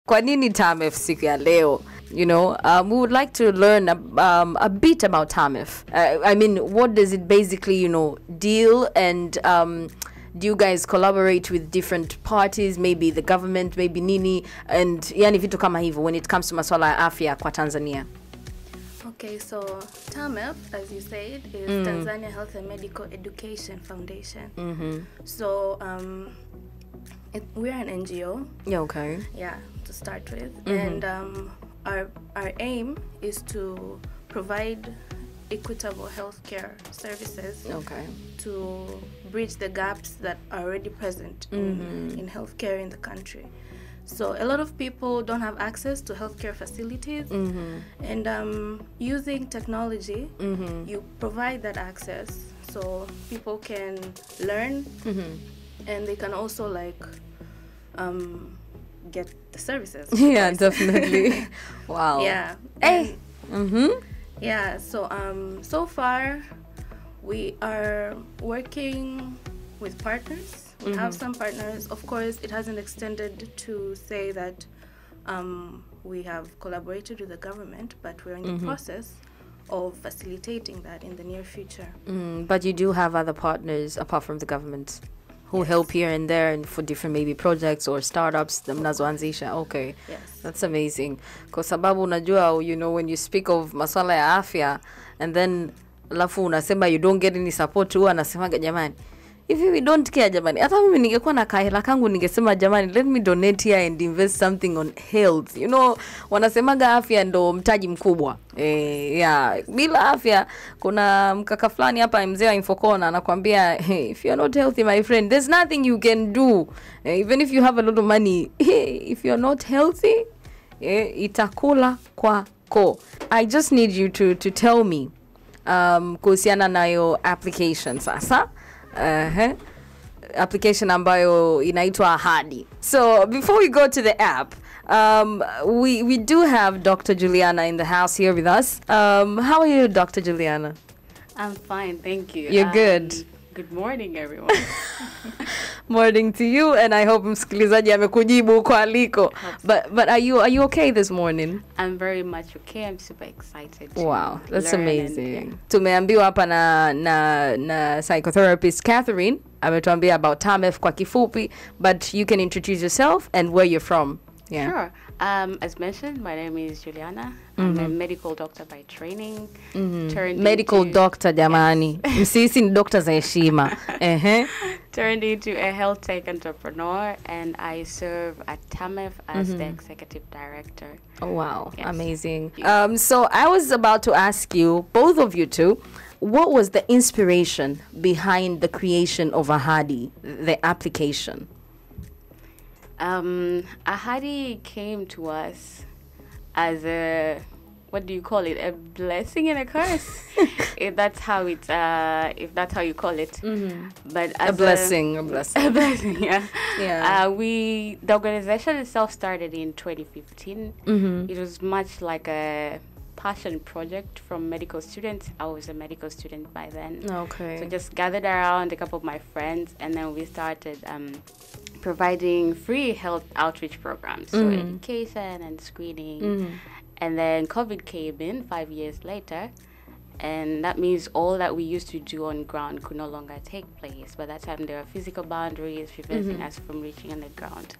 Kwa nini TAMIF siku ya leo? You know, we would like to learn a bit about TAMIF. I mean, what does it basically, you know, deal, and do you guys collaborate with different parties, maybe the government, maybe nini, and yani vitu kama hivyo when it comes to maswala ya afya kwa Tanzania? Okay, so TAMIF, as you said, is Tanzania Health and Medical Education Foundation. So we're an NGO. Yeah, okay. Yeah, to start with. And our aim is to provide equitable healthcare services to bridge the gaps that are already present in healthcare in the country. So a lot of people don't have access to healthcare facilities, and using technology, you provide that access so people can learn, and they can also like get the services. Yeah, definitely. Wow. Yeah. Hey. Yeah. So so far, we are working with partners. We have some partners. Of course, it hasn't extended to say that we have collaborated with the government, but we're in the process of facilitating that in the near future. But you do have other partners apart from the government who help here and there and for different maybe projects or startups. Okay. Yes. That's amazing. Kwa sababu unajua, you know, when you speak of maswala ya afya and then alafu unasema you don't get any support, huwa anasemaga jamani, if we don't care jamani, hata mimi ningekuwa na kahela kangu ningesema jamani, let me donate here and invest something on health. You know, wanasemaga afya ndo mtaji mkubwa. Yeah, bila afya kuna mkaka fulani hapa mzee wa Infocona anakuambia, hey, if you're not healthy my friend, there's nothing you can do. Even if you have a lot of money, if you're not healthy, itakula kwako. I just need you to tell me kuhusiana na yo application sasa. Application ambayo inaitwa Habari. So before we go to the app, we do have Dr. Juliana in the house here with us. How are you, Dr. Juliana? I'm fine, thank you. You're good. Good morning, everyone. Morning to you, and I hope msikilizaji amekujibu kwa aliko. But are you okay this morning? I'm very much okay. I'm super excited. Wow, that's amazing. Tumeambiwa hapa na psychotherapist Catherine ametuambia about TAMIF kwa kifupi, but you can introduce yourself and where you're from. Yeah. Sure. As mentioned, my name is Juliana. I'm a medical doctor by training. Medical doctor jamani. Msisi ni doctor za heshima. Turned into a health tech entrepreneur, and I serve at TAMIF as the executive director. Oh wow, yes. Amazing. So I was about to ask you, both of you two, what was the inspiration behind the creation of Habari, the application? Habari came to us as a, what do you call it, a blessing and a curse, if that's how it if that's how you call it. But as a blessing, yeah. The organization itself started in 2015. It was much like a passion project from medical students. I was a medical student by then. Okay. So just gathered around a couple of my friends, and then we started providing free health outreach programs, so education and screening. And then COVID came in 5 years later, and that means all that we used to do on ground could no longer take place. By that time, there were physical boundaries preventing us from reaching on the ground.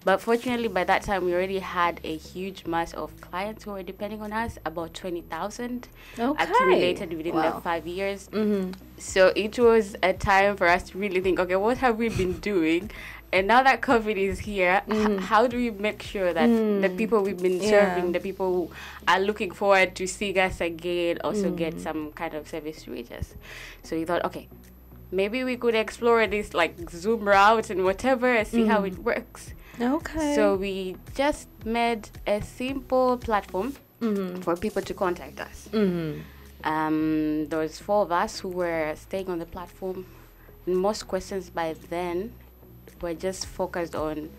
But fortunately, by that time, we already had a huge mass of clients who were depending on us, about 20,000 accumulated within the 5 years. So it was a time for us to really think, okay, what have we been doing? And now that COVID is here, how do we make sure that the people we've been serving, the people who are looking forward to seeing us again, also get some kind of service to reach us? So we thought, okay, maybe we could explore this like Zoom route and whatever and see how it works. Okay. So we just made a simple platform for people to contact us. There was 4 of us who were staying on the platform. And most questions by then were just focused on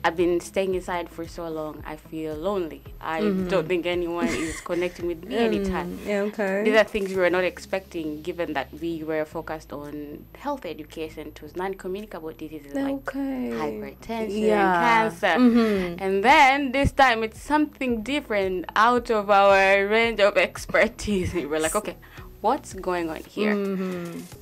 I've been staying inside for so long, I feel lonely. I don't think anyone is connecting with me anytime. Yeah, okay. These are things we were not expecting, given that we were focused on health education to non-communicable diseases like hypertension, cancer. And then this time it's something different out of our range of expertise. We're like, okay, what's going on here?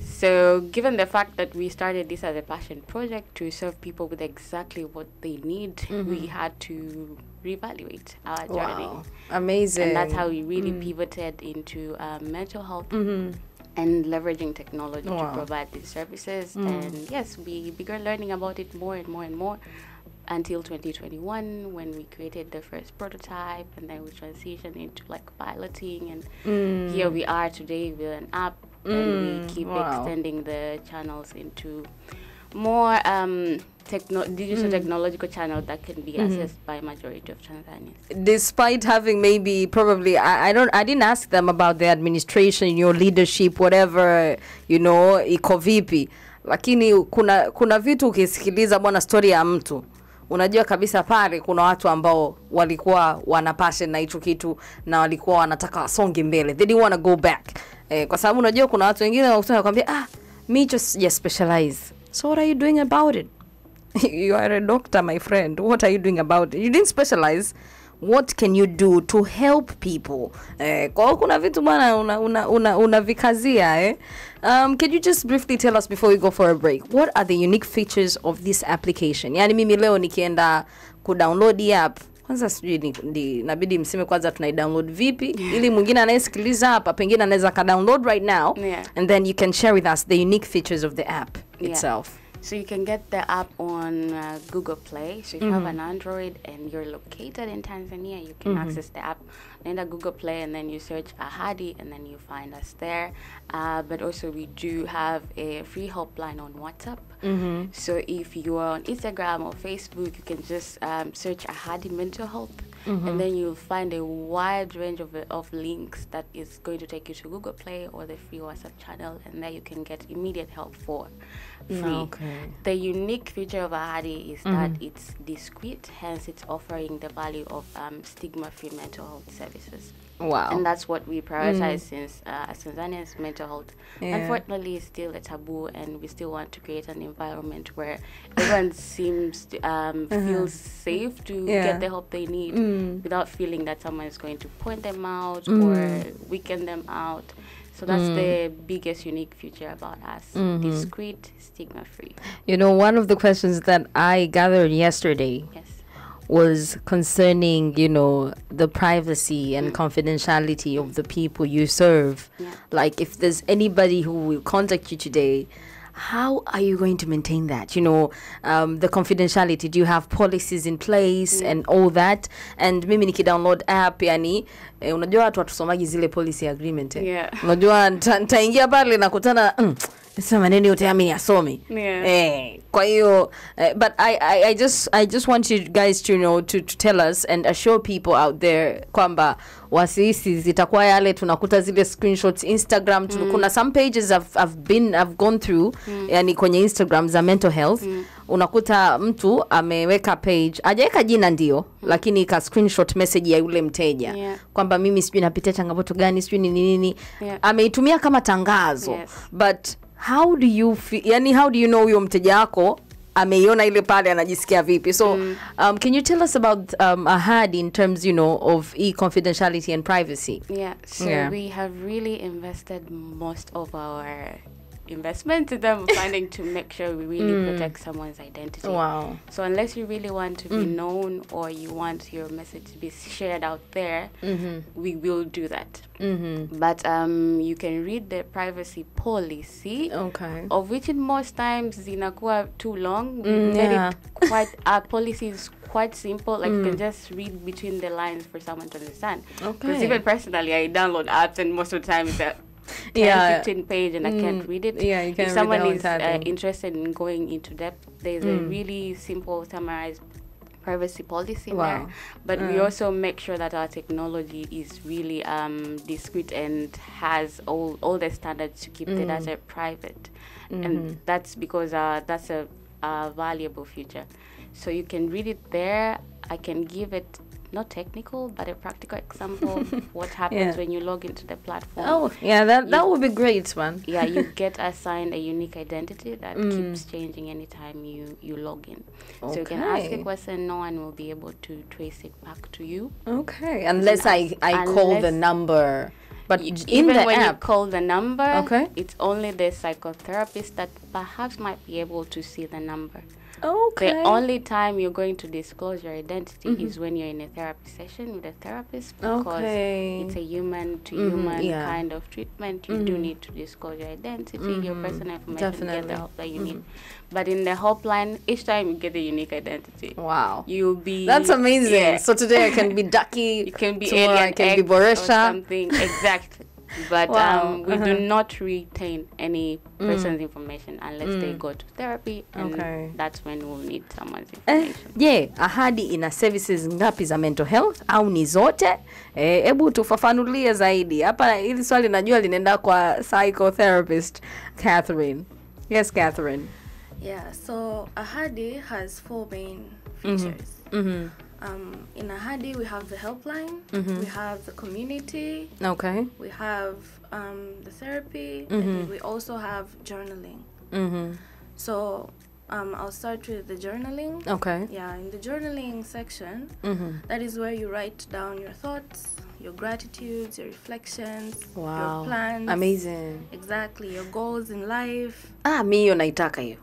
So given the fact that we started this as a passion project to serve people with exactly what they need, we had to reevaluate our journey. Amazing. And that's how we really pivoted into mental health and leveraging technology to provide these services. And yes, we began learning about it more and more and more until 2021, when we created the first prototype, and then we transitioned into like piloting, and here we are today with an app, and we keep extending the channels into more digital technological channels that can be accessed by majority of Tanzanians. Despite having probably I didn't ask them about the administration, your leadership, whatever, iko vipi, lakini kuna vitu ukisikiliza bwana story ya mtu unajua kabisa pale kuna watu ambao walikuwa wana passion na hicho kitu na walikuwa wanataka wasonge mbele. They didn't want to go back. Kwa sababu unajua kuna watu wengine wanakuambia me just specialize. So what are you doing about it? You are a doctor, my friend. What are you doing about it? You didn't specialize. What can you do to help people? Kwa kuna vitu bwana unavikazia. Can you just briefly tell us before we go for a break, what are the unique features of this application? Yani mimi leo nikienda kudownload the app, kwanza sijui inabidi mseme kwanza tunaidownload vipi ili mwingine anayesikiliza hapa pengine anaweza ka download right now, and then you can share with us the unique features of the app itself. So you can get the app on Google Play. So if you have an Android and you're located in Tanzania, you can access the app. Then the Google Play, and then you search Habari, and then you find us there. But also we do have a free helpline on WhatsApp. So if you are on Instagram or Facebook, you can just search Habari Mental Health. And then you'll find a wide range of links that is going to take you to Google Play or the free WhatsApp channel, and there you can get immediate help for free. The unique feature of Habari is that it's discreet, hence it's offering the value of stigma-free mental health services. Wow. And that's what we prioritize since as Tanzanians, mental health unfortunately is still a taboo, and we still want to create an environment where everyone seems to feel safe to get the help they need without feeling that someone is going to point them out or weaken them out. So that's the biggest unique feature about us, discreet, stigma-free. One of the questions that I gathered yesterday was concerning, the privacy and confidentiality of the people you serve. Like if there's anybody who will contact you today, how are you going to maintain that? The confidentiality. Do you have policies in place and all that? And mimi niki-download app, unajua watu watusomagi zile policy agreement. Unajua nitaingia pale na kutana sasa maneno yote yami yasomi. Kwa hiyo but I just want you guys to to tell us and assure people out there kwamba wasisi zitakuwa yale tunakuta zile screenshots Instagram. Kuna some pages I've gone through yani kwenye Instagram za mental health. Unakuta mtu ameweka page, hajaweka jina ndio, lakini ka screenshot message ya yule mteja kwamba mimi sijui napitia changamoto gani, sijui nini. Ameitumia kama tangazo. But how do you feel, how do you know huyo mteja wako ameiona ile pale anajisikia vipi? So can you tell us about Habari in terms of confidentiality and privacy? So we have really invested most of our investment in them finding to make sure we really protect someone's identity. Wow. So unless you really want to be known or you want your message to be shared out there, we will do that. But you can read the privacy policy, of which in most times zinakuwa too long. We made it quite, our policy is quite simple, like you can just read between the lines for someone to understand. Because even personally, I download apps and most of the time it's a 10-15 page and I can't read it. You can if someone is interested in going into depth, there's a really simple summarized privacy policy there. But we also make sure that our technology is really discreet and has all the standards to keep the data private. And that's because that's a valuable feature. So you can read it there. I can give it not technical, but a practical example of what happens when you log into the platform. Oh, yeah, that would be great, man. Yeah, you get assigned a unique identity that keeps changing anytime you log in. So you can ask a question, no one will be able to trace it back to you. Okay, unless I call the number. But even when you call the number, it's only the psychotherapist that perhaps might be able to see the number. Okay. The only time you're going to disclose your identity is when you're in a therapy session with a therapist, because it's a human-to-human kind of treatment. You do need to disclose your identity, your personal information, get the help that you need. But in the helpline, each time you get a unique identity. Wow. You'll be... That's amazing. Yeah. So today I can be Ducky, you can be tomorrow I can be Boresha. Or something. Exactly. But we do not retain any person's information unless they go to therapy, and that's when we'll need someone's information. Ahadi ina services ngapi za mental health au ni zote? Hebu tufafanulie zaidi. Hapa hili swali najua linaenda kwa psychotherapist Catherine. Yes, Catherine. Yeah, so Ahadi has 4 main features. In Ahadi, we have the helpline, we have the community, we have the therapy, and we also have journaling. So I'll start with the journaling. Yeah, in the journaling section, that is where you write down your thoughts, your gratitudes, your reflections, your plans. Amazing. Exactly, your goals in life. Mi yo naitaka hiyo.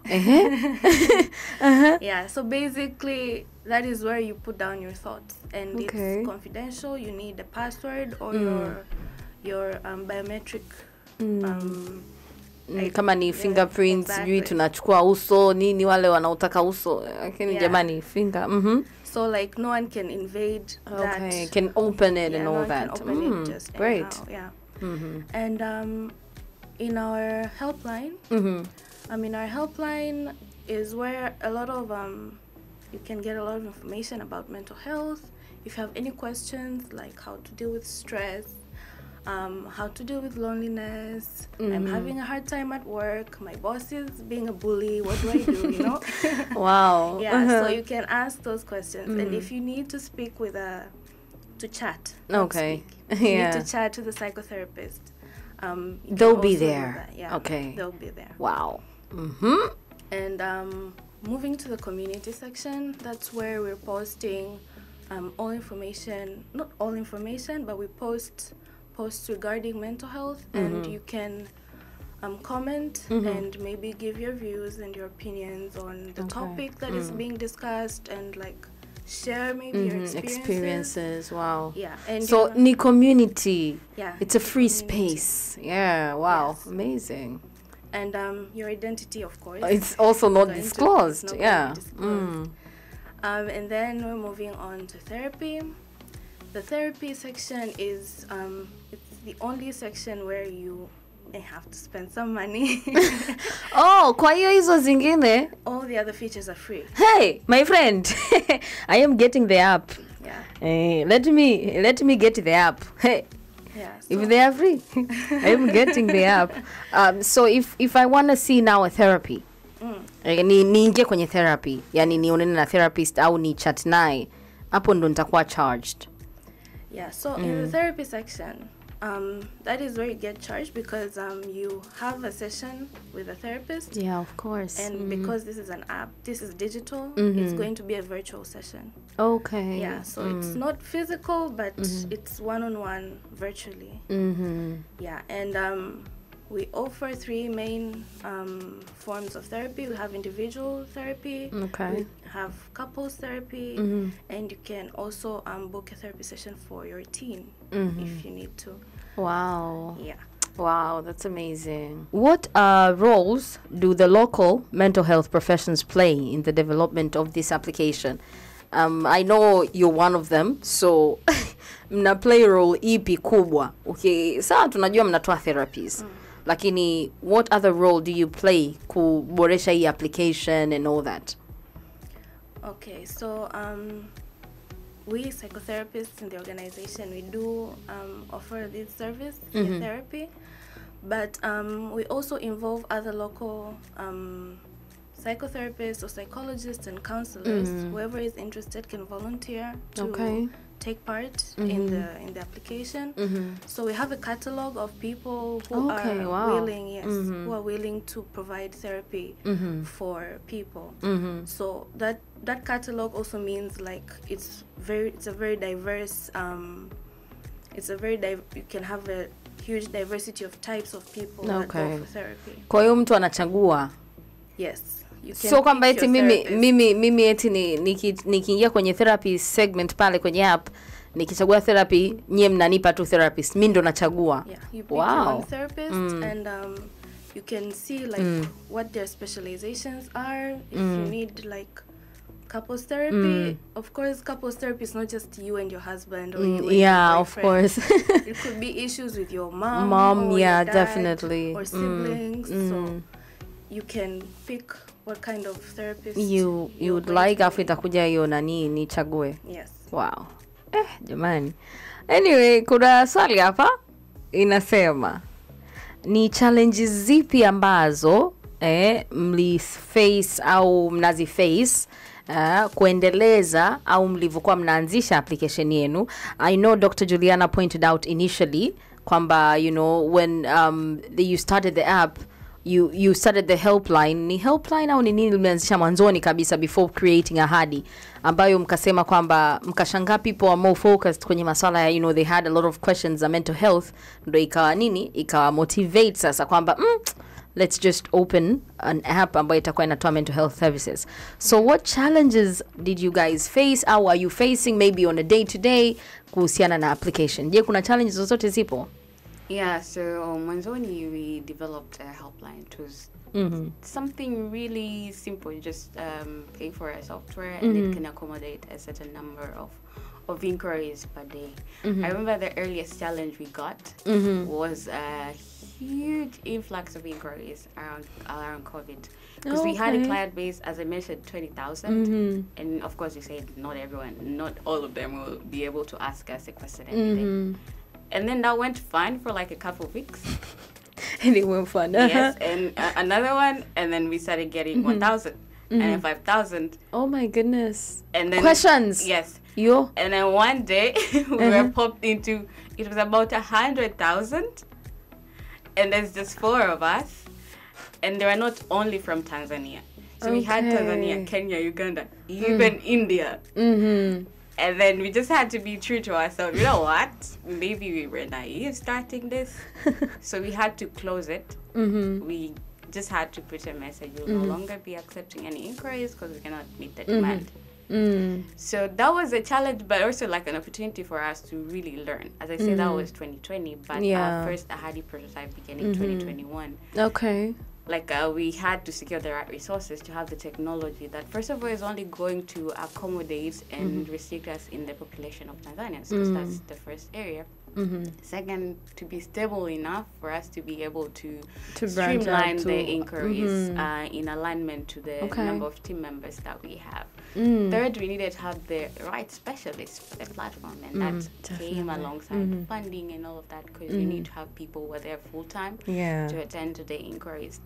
Yeah, so basically that is where you put down your thoughts, and it's confidential. You need a password or your biometric kama ni fingerprints, sijui tunachukua uso nini wale wanautaka uso, lakini jamani finger. So like no one can invade that. Can open it and all that. Can open it just great. Anyhow, and in our helpline, our helpline is where a lot of you can get a lot of information about mental health. If you have any questions like how to deal with stress, how to deal with loneliness, I'm having a hard time at work, my boss is being a bully, what do I do, you know? Wow. Yeah, so you can ask those questions. And if you need to speak with to chat. If you need to chat to the psychotherapist, they'll be there. Yeah, they'll be there. Wow. And moving to the community section, that's where we're posting all information, not all information, but we posts regarding mental health, and you can comment and maybe give your views and your opinions on the topic that is being discussed, and like share maybe your experiences. Wow. Yeah. And so ni community. Yeah. It's a free space. Yeah. Wow. Yes. Amazing. And your identity, of course. It's also not disclosed. Yeah. And then we're moving on to therapy. The therapy section is it's the only section where you have to spend some money. Kwa hiyo hizo zingine, all the other features are free. Hey, my friend, I am getting the app. Yeah. Let me get the app. Hey. Yeah, so if they are free, I am getting the app. So if I want to see now a therapy, niingie kwenye therapy, yani nionane na therapist au ni chat naye, hapo ndo nitakuwa charged. Yeah, so in the therapy section, that is where you get charged, because you have a session with a therapist. Yeah, of course. And because this is an app, this is digital, it's going to be a virtual session. Okay. Yeah, so it's not physical, but it's one-on-one virtually. Yeah, and we offer 3 main forms of therapy. We have individual therapy, we have couples therapy, and you can also book a therapy session for your teen if you need to. Wow. Yeah. Wow, that's amazing. What roles do the local mental health professions play in the development of this application? I know you're one of them, so mna play role ipi kubwa. Okay, sawa tunajua mnatoa therapies. Lakini what other role do you play kuboresha hii application and all that? Okay, so we psychotherapists in the organization, we do offer this service, therapy, but we also involve other local psychotherapists or psychologists and counselors, whoever is interested can volunteer to take part in the application. So we have a catalog of people who are willing, who are willing to provide therapy for people. So that catalog also means like it's a very diverse. You can have a huge diversity of types of people that go for therapy. Kwa hiyo mtu anachagua. Yes. So kwamba eti mimi eti nikiingia kwenye therapy segment pale kwenye app nikichagua therapy nyie mnanipa tu therapist mimi ndo nachagua. Yeah, you pick your own therapist and you can see like what their specializations are. If you need like couples therapy, of course couples therapy is not just you and your husband or you and your of course. It could be issues with your mom or your dad, definitely, or siblings. So you can pick what kind of therapist you would like afu itakuja hiyo nani nichague. Yes. Wow. Jamani. Anyway, kuna swali hapa inasema ni challenges zipi ambazo mliface au mnaziface kuendeleza au mlivyokuwa mnaanzisha application yenu? I know Dr. Juliana pointed out initially kwamba when you started the app you started the helpline. Ni helpline au ni nini mlianzisha mwanzoni kabisa before creating Ahadi, ambayo mkasema kwamba mkashangaa people are more focused kwenye masuala ya they had a lot of questions on mental health, ndio ikawa motivate sasa kwamba let's just open an app ambayo itakuwa inatoa mental health services. So what challenges did you guys face, or are you facing maybe on a day to day kuhusiana na application? Je, kuna challenges zozote zipo? Yeah, so mwanzoni we developed a helpline. It was something really simple. You just pay for a software and it can accommodate a certain number of inquiries per day. I remember the earliest challenge we got was a huge influx of inquiries around COVID. Because we had a client base, as I mentioned, 20,000. And of course, you said not all of them will be able to ask us a question every day. And then that went fine for like a couple of weeks. And it went fun. Yes, and another one, and then we started getting 1,000 and then 5,000. Oh my goodness. And then questions. Yes. Yo. And then one day we were popped into, it was about 100,000. And there's just 4 of us. And they were not only from Tanzania. So we had Tanzania, Kenya, Uganda, even India. And then we just had to be true to ourselves. You know what? Maybe we were naive starting this. So we had to close it. We just had to put a message. We'll no longer be accepting any inquiries because we cannot meet the demand. So that was a challenge, but also like an opportunity for us to really learn. As I said, that was 2020, but our first Ahadi prototype began in 2021. Okay. Like we had to secure the right resources to have the technology that, first of all, is only going to accommodate and restrict us in the population of Tanzanians, because that's the first area. Second, to be stable enough for us to be able to streamline the inquiries in alignment to the number of team members that we have. Third, we needed to have the right specialists for the platform, and that came alongside funding and all of that, because you need to have people who are there full-time to attend to the inquiries.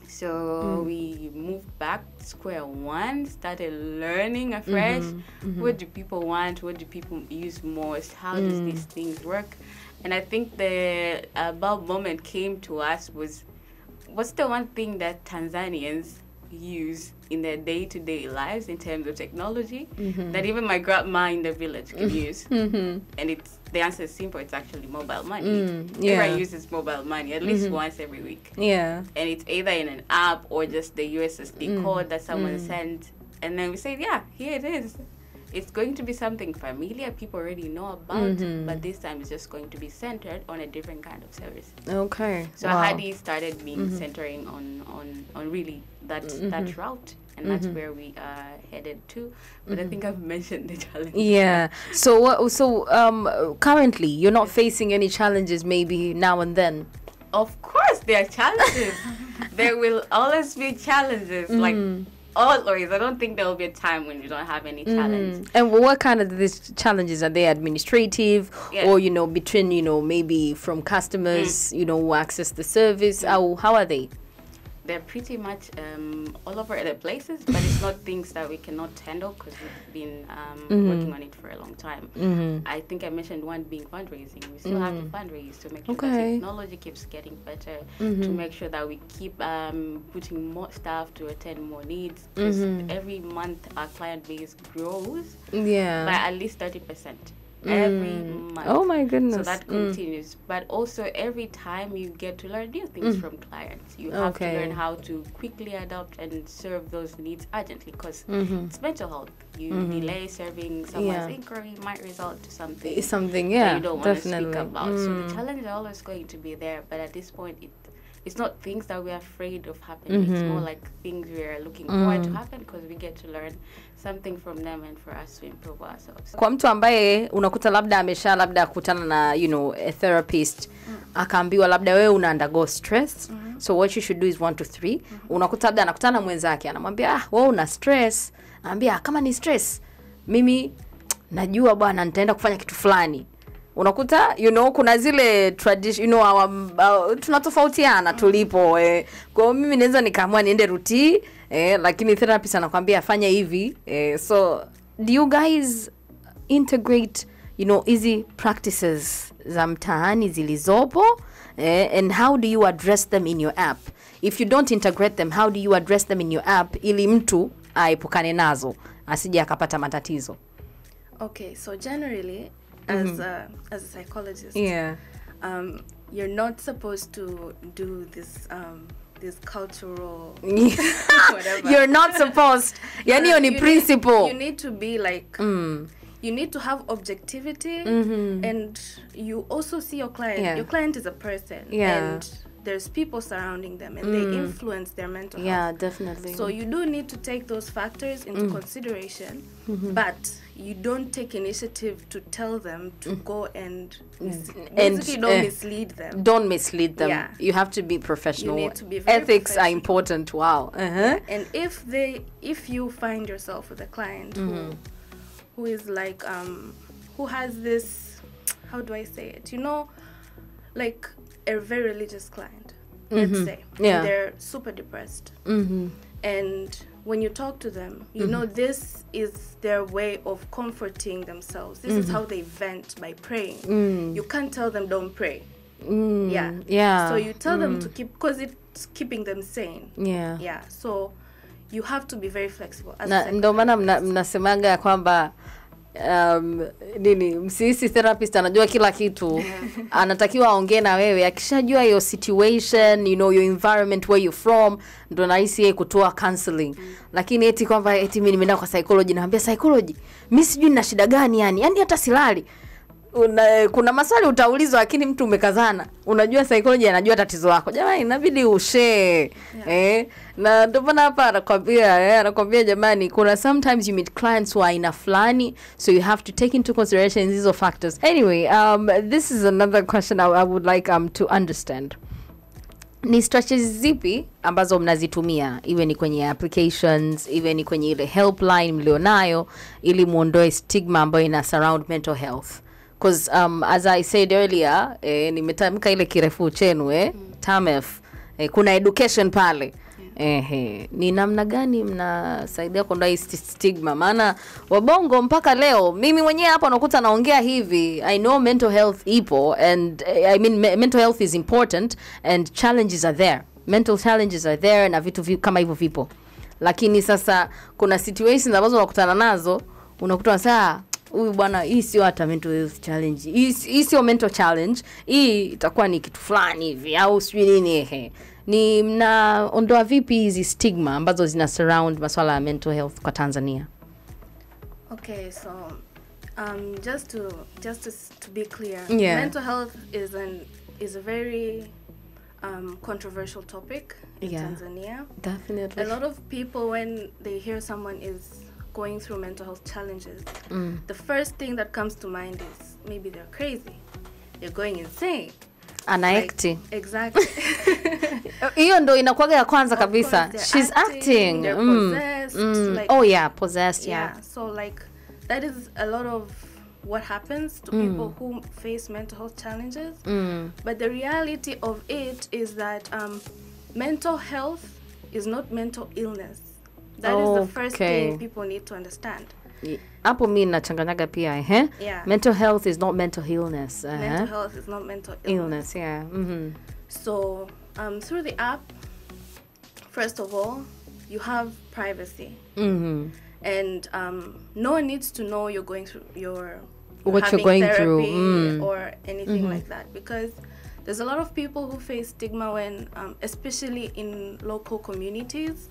So we moved back to square one, started learning afresh. What do people want? What do people use most? How does these things work? And I think the bulb moment came to us was, what's the one thing that Tanzanians use in their day-to-day lives in terms of technology that even my grandma in the village can use? And the answer is simple. It's actually mobile money. Everyone uses mobile money at least once every week. And it's either in an app or just the USSD code that someone sends. And then we say, yeah, here it is. It's going to be something familiar, people already know about, but this time it's just going to be centered on a different kind of service. Okay. So Ahadi started being centering on really that route, and that's where we are headed to. But I think I've mentioned the challenges. Yeah. So currently you're not facing any challenges maybe now and then? Of course there are challenges. There will always be challenges. Like always. I don't think there will be a time when you don't have any challenge. And what kind of these challenges are they? Administrative or between maybe from customers who access the service? How are they? they're pretty much all over the places, but it's not things that we cannot handle because we've been working on it for a long time. I think I mentioned one being fundraising. We still have to fundraise to make sure that technology keeps getting better, to make sure that we keep putting more staff to attend more needs. Because every month our client base grows by at least 30%. Every month. Oh my goodness. So that continues. But also every time you get to learn new things from clients. You have to learn how to quickly adapt and serve those needs urgently, because it's mental health. You delay serving someone's inquiry might result to something that you don't want to speak about. So the challenges are always going to be there, but at this point it's not things that we're afraid of happening. It's more like things we're looking forward to happen, because we get to learn something from them and for us to improve ourselves. Kwa mtu ambaye unakuta labda kutana na a therapist, akaambiwa labda wewe una undergo stress, so what you should do is 1 to 3. Unakuta labda anakutana mwenzake anamwambia wewe una stress, anambia kama ni stress mimi najua bwana nitaenda kufanya kitu fulani. Unakuta kuna zile tradition tunatofautiana tulipo kwa mimi naweza nikaamua niende ruti lakini therapist anakuambia fanya hivi so do you guys integrate easy practices za mtaani zilizopo and how do you address them in your app? If you don't integrate them, how do you address them in your app ili mtu aepukane nazo asije akapata matatizo? Okay, so generally as a psychologist, you're not supposed to do this cultural whatever. You're not supposed. Yani hiyo ni principle. You need to be like you need to have objectivity and you also see your client. Your client is a person and there's people surrounding them and they influence their mental health. Yeah, definitely. So you do need to take those factors into consideration, but you don't take initiative to tell them to go and basically don't mislead them. Don't mislead them. Yeah. You have to be professional. You need to be very Ethics are important. Wow. And if you find yourself with a client who is like who has this, how do I say it? Like a very religious client, let's say. Yeah. And they're super depressed. And when you talk to them, this is their way of comforting themselves. This is how they vent, by praying. You can't tell them don't pray. So you tell them to keep, because it's keeping them sane. So you have to be very flexible. Ndio maana mnasemaga kwamba msisi therapist anajua kila kitu. Anatakiwa aongee na wewe akishajua your situation, your environment, where you're from, ndo nahisi yeye kutoa counseling. Lakini eti kwamba eti mimi nimeenda kwa psychology, naambia psychology mimi sijui nina shida gani yani hata silali. Kuna maswali utaulizwa lakini mtu umekazana. Unajua psychology anajua tatizo lako. Jamani inabidi ushare. Na ndio maana hapa anakuambia jamani kuna sometimes you meet clients who are in a fulani, so you have to take into consideration these factors. Anyway, this is another question I would like to understand. Ni strategies zipi ambazo mnazitumia, iwe ni kwenye applications, iwe ni kwenye ile helpline mlionayo, ili muondoe stigma ambayo ina surround mental health? Because as I said earlier, nimetamka ile kirefu chenu TAMF, kuna education pale. Ni namna gani mnasaidia kuondoa hii stigma? Maana wabongo mpaka leo mimi mwenyewe hapa nakuta naongea hivi, I know mental health ipo, and I mean mental health is important and challenges are there. Mental challenges are there na vitu kama hivyo vipo. Lakini sasa kuna situations ambazo unakutana nazo, unakuta sasa huyu bwana hii sio hata mental health challenge. Hii sio mental challenge. Hii itakuwa ni kitu fulani hivi au sijui nini Ni mnaondoa vipi hizi stigma ambazo zina surround masuala ya mental health kwa Tanzania? Okay, so just to be clear, mental health is a very controversial topic in Tanzania. Definitely. A lot of people, when they hear someone is going through mental health challenges, the first thing that comes to mind is maybe they're crazy, they're going insane. Anaacting. Exactly. Hiyo ndo inakuwaga ya kwanza kabisa. She's acting. They're possessed. Like, possessed, So like that is a lot of what happens to people who face mental health challenges. But the reality of it is that mental health is not mental illness. That is the first thing people need to understand. Hapo mimi nachanganyaga pia Yeah. Mental health is not mental illness. Mental health is not mental illness. Yeah. So through the app, first of all, you have privacy. And no one needs to know you're going through what you're going through or anything like that, because there's a lot of people who face stigma when, especially in local communities,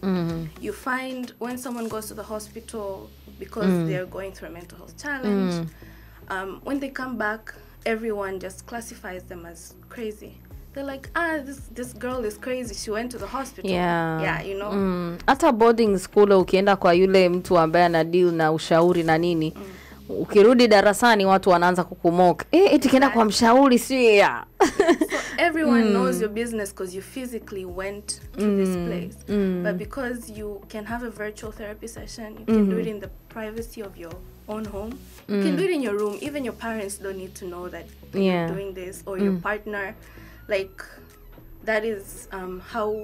you find when someone goes to the hospital because they're going through a mental health challenge, when they come back, everyone just classifies them as crazy. They're like, this girl is crazy, she went to the hospital. Yeah, you know. Hata boarding school ukienda kwa yule mtu ambaye ana deal na ushauri na nini, ukirudi darasani watu wanaanza kukumoka. Eti kenda kwa mshauri si ya. So everyone knows your business because you physically went to this place. But because you can have a virtual therapy session, you can do it in the privacy of your own home. You can do it in your room. Even your parents don't need to know that you're doing this, or your partner. Like, that is how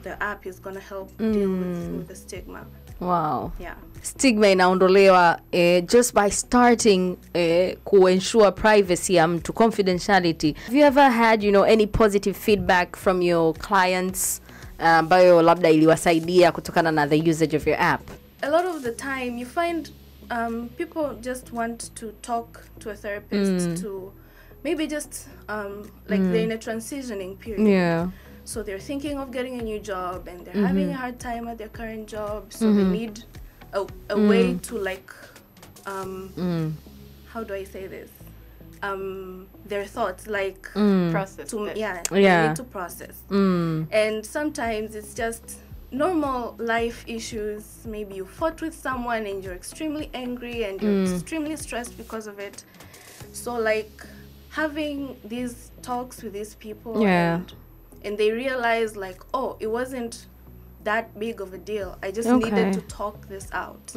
the app is going to help deal with the stigma. Wow. Yeah. Stigma inaondolewa just by starting ensure privacy to confidentiality. Have you ever had, any positive feedback from your clients ambayo labda iliwasaidia kutokana na the usage of your app? A lot of the time you find people just want to talk to a therapist to maybe just like they're in a transitioning period. Yeah. So they're thinking of getting a new job and they're having a hard time at their current job. So they need a way to like, how do I say this? Their thoughts, like process. They need to process. And sometimes it's just normal life issues. Maybe you fought with someone and you're extremely angry and you're extremely stressed because of it. So like having these talks with these people and they realize like, oh, it wasn't that big of a deal. I just needed to talk this out.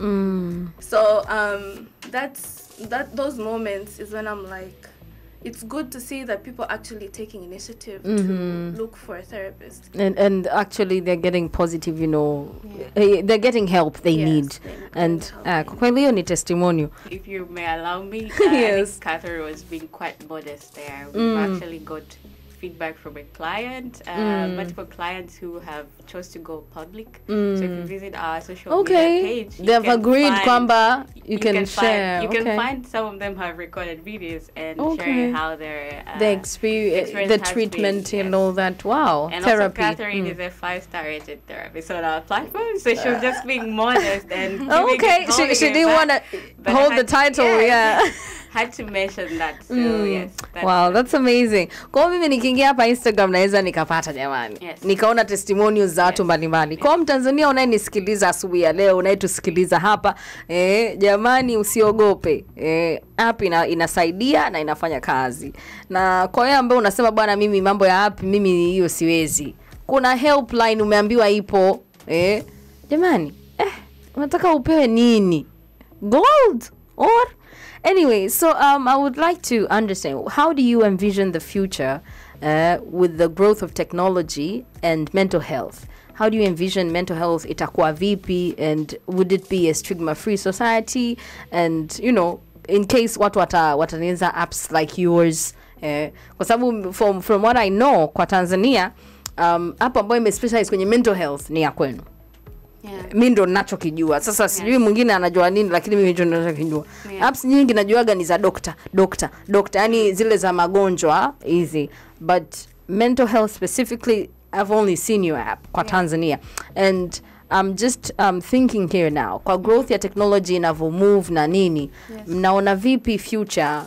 So those moments is when I'm like, it's good to see that people actually taking initiative to look for a therapist. And actually they're getting positive, they're getting help they need. And kwa kweli ni testimonial. If you may allow me, I think Catherine was being quite modest there. We've actually got feedback from a client, multiple clients who have chose to go public. So if you visit our social media page, they've agreed kwamba you can share. You can find some of them have recorded videos and sharing how their experience the treatment and all that. Wow. And therapy. Also Catherine is a 5-star rated therapist on our platform, so she was just being modest and giving she didn't want to hold the title. Had to mention that. So yes. Wow, that's amazing. Kwa mimi nikiingia hapa Instagram naweza nikapata jamani. Nikaona testimonials za watu mbalimbali. Kwa Mtanzania unayenisikiliza asubuhi ya leo, unayetusikiliza hapa, jamani usiogope. App inasaidia na inafanya kazi. Na kwa wewe ambaye unasema bwana mimi mambo ya app mimi hiyo siwezi. Kuna helpline umeambiwa ipo. Jamani, unataka upewe nini? Gold or anyway, so I would like to understand, how do you envision the future with the growth of technology and mental health? How do you envision mental health itakuwa vipi, and would it be a stigma-free society? And, in case watu wataanza apps like yours, kwa sababu from what I know, kwa Tanzania, app ambayo imespecialize kwenye mental health ni ya kwenu. Mimi ndo ninachokijua. Sasa sijui mwingine anajua nini, lakini mimi ndo ninachokijua. Apps nyingi najuaga ni za doctor. Yani zile za magonjwa hizi. But mental health specifically, I've only seen your app kwa Tanzania. And I'm just thinking here now, kwa growth ya technology inavyo move na nini, mnaona vipi future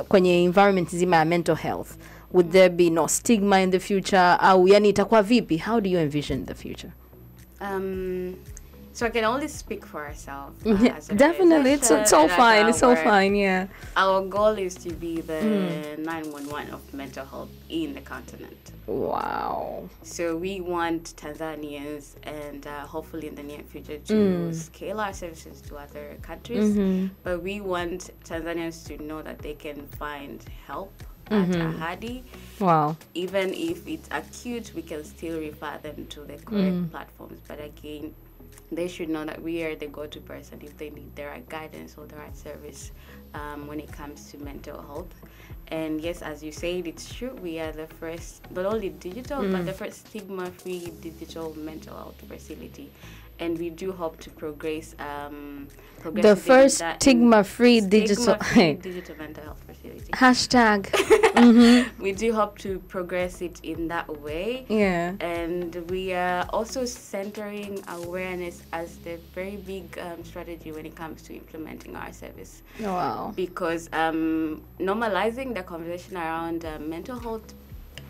kwenye environment zima ya mental health? Would there be no stigma in the future? Au yani itakuwa vipi? How do you envision the future? So I can only speak for ourselves. Definitely, it's all fine. It's all fine. Yeah. Our goal is to be the 911 of mental health in the continent. Wow. So we want Tanzanians and hopefully in the near future to scale our services to other countries. But we want Tanzanians to know that they can find help at Habari. Wow. Even if it's acute, we can still refer them to the correct platforms. But again, they should know that we are the go-to person if they need the right guidance or the right service when it comes to mental health. And yes, as you said, it's true. We are the first, not only digital, but the first stigma-free digital mental health facility. And we do hope to progress. The first stigma-free digital mental health facility. Hashtag. We do hope to progress it in that way. Yeah. And we are also centering awareness as the very big strategy when it comes to implementing our service. Wow. Because normalizing the conversation around mental health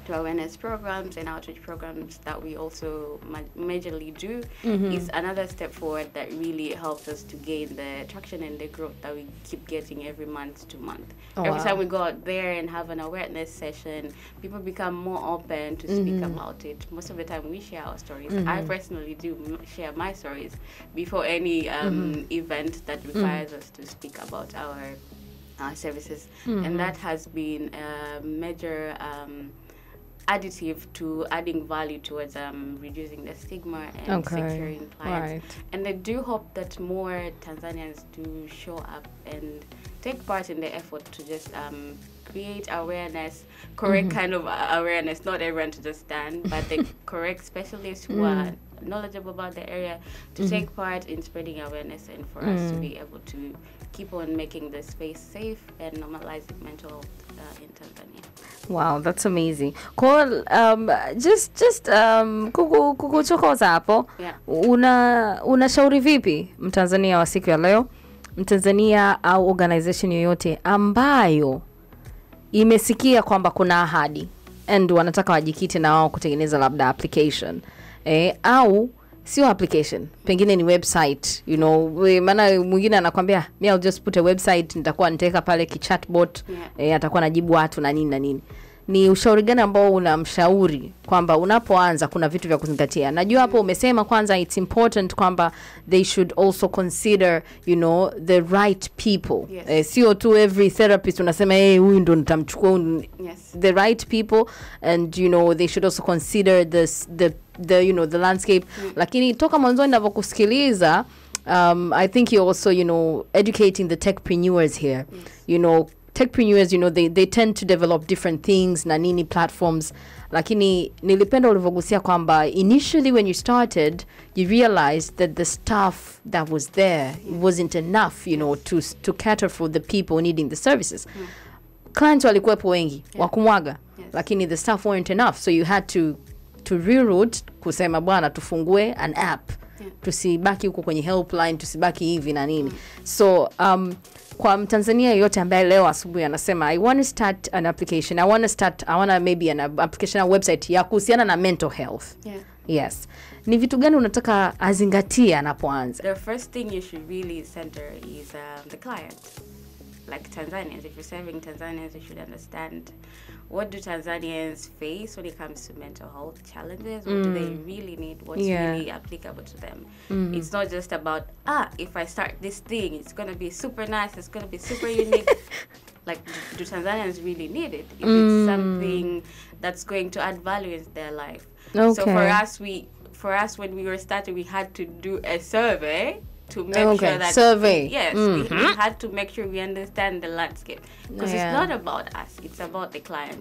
to awareness programs and outreach programs that we also majorly do is another step forward that really helps us to gain the traction and the growth that we keep getting every month to month. Every time we go out there and have an awareness session, people become more open to speak about it. Most of the time we share our stories. I personally do share my stories before any event that requires us to speak about our services. And that has been a major additive to adding value towards reducing the stigma and securing clients. And I do hope that more Tanzanians do show up and take part in the effort to just create awareness, correct kind of awareness, not everyone to just stand, but the correct specialists who are knowledgeable about the area to take part in spreading awareness and for us to be able to keep on making the space safe and normalizing mental health in Tanzania. Wow, that's amazing. Kwa kukuchokoza hapo, unashauri vipi Mtanzania wa siku ya leo, Mtanzania au organization yoyote ambayo imesikia kwamba kuna ahadi and wanataka wajikite na wao kutengeneza labda application au sio application, pengine ni website, you know, maana mwingine anakuambia I'll just put a website, nitakuwa nitaweka pale chatbot, atakuwa anajibu watu na nini na nini. Ni ushauri gani ambao unamshauri kwamba unapoanza kuna vitu vya kuzingatia? Najua hapo umesema kwanza it's important kwamba they should also consider, you know, the right people. Sio tu every therapist unasema huyu ndo nitamchukua. The right people, and you know they should also consider the you know the landscape. Lakini toka mwanzo ninavyokusikiliza, I think you also, you know, educating the techpreneurs here. You know, techpreneurs, you know, they tend to develop different things na nini platforms, lakini nilipenda ulivyogusia kwamba initially when you started you realized that the stuff that was there wasn't enough, you know, to cater for the people needing the services. Clients walikuwepo wengi wakumwaga, lakini the stuff weren't enough, so you had to reroute kusema bwana tufungue an app, tusibaki huko kwenye helpline, tusibaki hivi na nini. So kwa Mtanzania yote ambaye leo asubuhi anasema I want to start an application, I want to maybe an application, a website ya kuhusiana na mental health. Yes. Ni vitu gani unataka azingatie anapoanza? The first thing you should really center is the client. Like Tanzanians, if you're serving Tanzanians, you should understand what do Tanzanians face when it comes to mental health challenges. What do they really need? What's really applicable to them? It's not just about, if I start this thing, it's going to be super nice, it's going to be super unique. Like, do Tanzanians really need it? If it's something that's going to add value in their life. So for us, when we were starting, we had to do a survey to make sure that we had to make sure we understand the landscape, because it's not about us, it's about the client.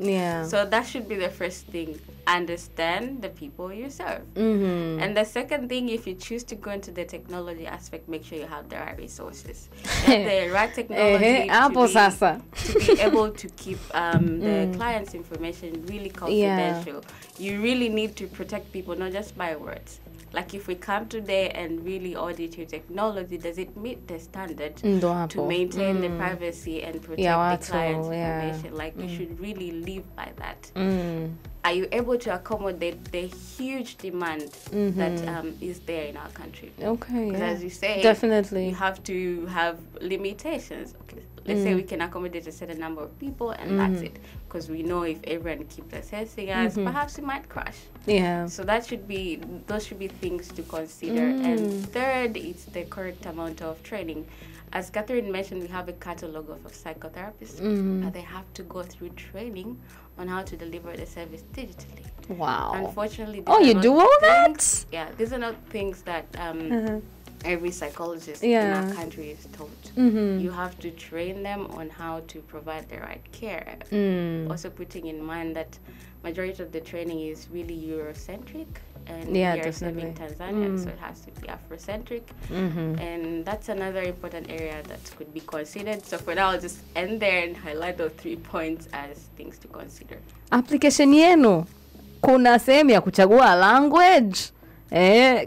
So that should be the first thing, understand the people you serve. And the second thing, if you choose to go into the technology aspect, make sure you have the right resources, the right technology to be able to keep the client's information really confidential. You really need to protect people, not just by words. Like if we come today and really audit your technology, does it meet the standard to maintain the privacy and protect the client's information? Like you should really live by that. Are you able to accommodate the huge demand that is there in our country? Because as you say, definitely you have to have limitations. Okay, let's say we can accommodate a certain number of people and that's it. Because we know if everyone keeps assessing us, perhaps it might crash. So those should be things to consider. And third, it's the correct amount of training. as Catherine mentioned, we have a catalog of psychotherapists, but they have to go through training on how to deliver the service digitally. Wow. Unfortunately, you do all that? Yeah, these are not things that every psychologist in our country is taught. You have to train them on how to provide the right care. Also putting in mind that majority of the training is really Eurocentric, and we are serving Tanzania, so it has to be Afrocentric. And that's another important area that could be considered. So for now, I'll just end there and highlight those 3 points as things to consider. Application yenu kuna sehemu ya kuchagua language,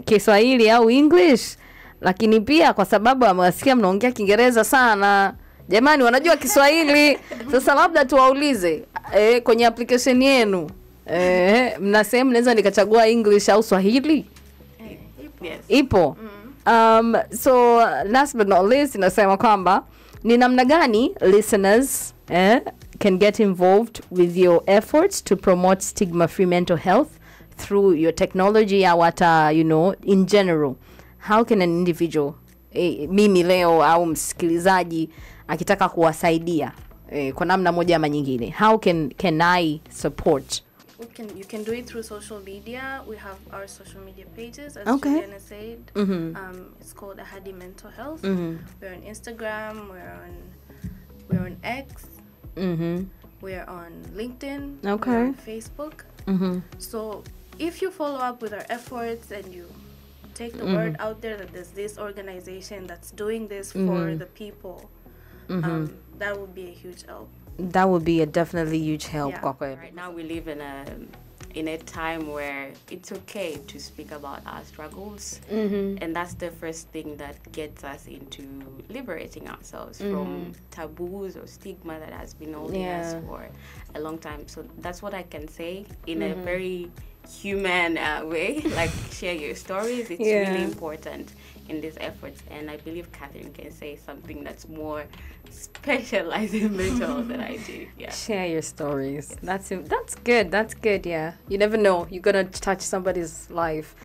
Kiswahili au English, lakini pia kwa sababu amewasikia mnaongea Kiingereza sana, jamani wanajua Kiswahili. Sasa labda tuwaulize kwenye application yenu mna sehemu naweza nikachagua English au Swahili? Yes. Ipo. So last but not least, nasema kwamba ni namna gani listeners can get involved with your efforts to promote stigma-free mental health through your technology or what, in general. How can an individual, mimi leo au msikilizaji akitaka kuwasaidia kwa namna moja ama nyingine, how can I support? You can do it through social media. We have our social media pages, as Okay. Juliana said. It's called Ahadi Mental Health. We're on Instagram. We're on X. We're on LinkedIn. Okay. We're on Facebook. So if you follow up with our efforts and you take the word out there that there's this organization that's doing this for the people, that would be a huge help. That would be a definitely huge help. Yeah. Right now we live in a time where it's okay to speak about our struggles, and that's the first thing that gets us into liberating ourselves from taboos or stigma that has been holding us for a long time. So that's what I can say in a very human way. Like, share your stories. It's really important in these efforts, and I believe Catherine can say something that's more specialized in mental than I do. Yeah. Share your stories. Yes. That's good. Yeah. You never know. You're gonna touch somebody's life.